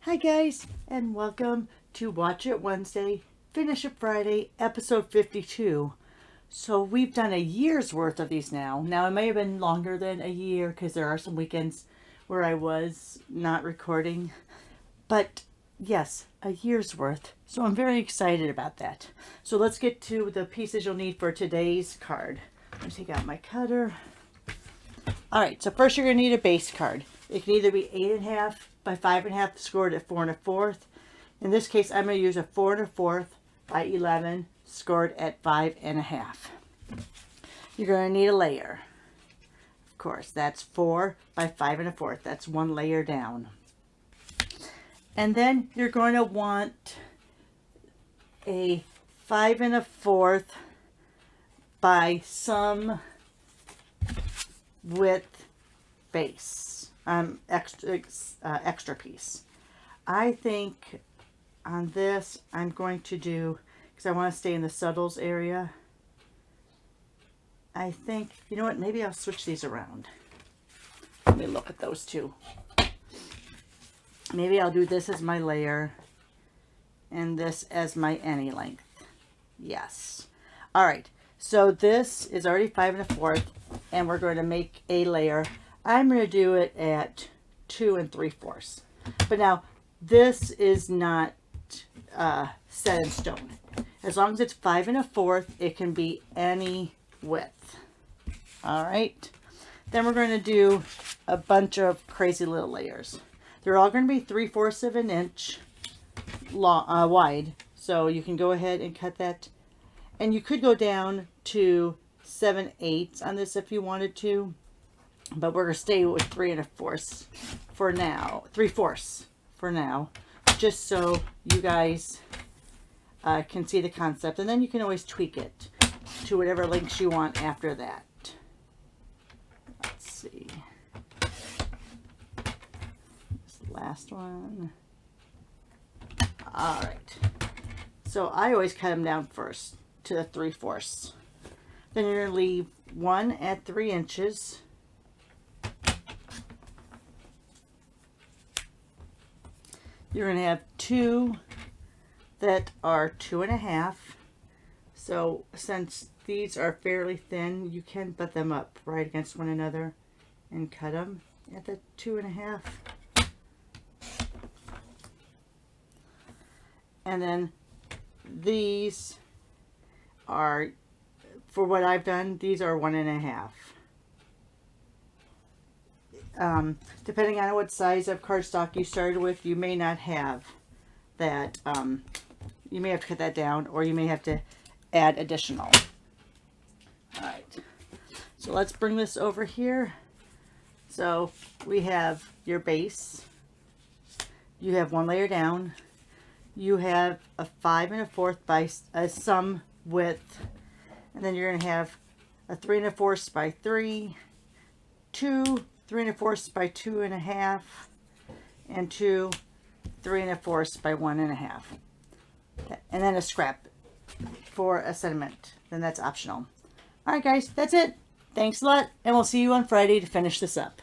Hi guys, and welcome to Watch It Wednesday, Finish It Friday, episode 52. So we've done a year's worth of these now. Now it may have been longer than a year because there are some weekends where I was not recording. But yes, a year's worth. So I'm very excited about that. So let's get to the pieces you'll need for today's card. Let me take out my cutter. Alright, so first you're going to need a base card. It can either be 8.5 by 5.5 scored at 4 1/4. In this case, I'm going to use a 4 1/4 by 11 scored at 5.5. You're going to need a layer. Of course, that's 4 by 5 1/4. That's one layer down. And then you're going to want a 5 1/4 by some width base. Extra piece. I think on this I'm going to do, because I want to stay in the subtles area, I think, you know what, maybe I'll switch these around. Let me look at those two. Maybe I'll do this as my layer and this as my any length. Yes. Alright, so this is already 5 1/4 and we're going to make a layer. I'm going to do it at 2 3/4. But now, this is not set in stone. As long as it's 5 1/4, it can be any width. Alright. Then we're going to do a bunch of crazy little layers. They're all going to be 3/4 of an inch long, wide. So you can go ahead and cut that. And you could go down to 7/8 on this if you wanted to. But we're going to stay with 3 1/4 for now. 3/4 for now. Just so you guys can see the concept. And then you can always tweak it to whatever lengths you want after that. Let's see. This last one. Alright. So I always cut them down first to the 3/4. Then you're going to leave one at 3 inches. You're going to have two that are 2.5. So since these are fairly thin, you can butt them up right against one another and cut them at the 2.5. And then these are, for what I've done, these are 1.5. Depending on what size of cardstock you started with, you may not have that. You may have to cut that down, or you may have to add additional. Alright, so let's bring this over here. So we have your base. You have one layer down. You have a 5 1/4 by some width. And then you're going to have a 3 1/4 by 3, 2 3 1/4 by 2.5, and 2 3 1/4 by 1.5. And then a scrap for a sentiment. Then that's optional. Alright guys, that's it. Thanks a lot, and we'll see you on Friday to finish this up.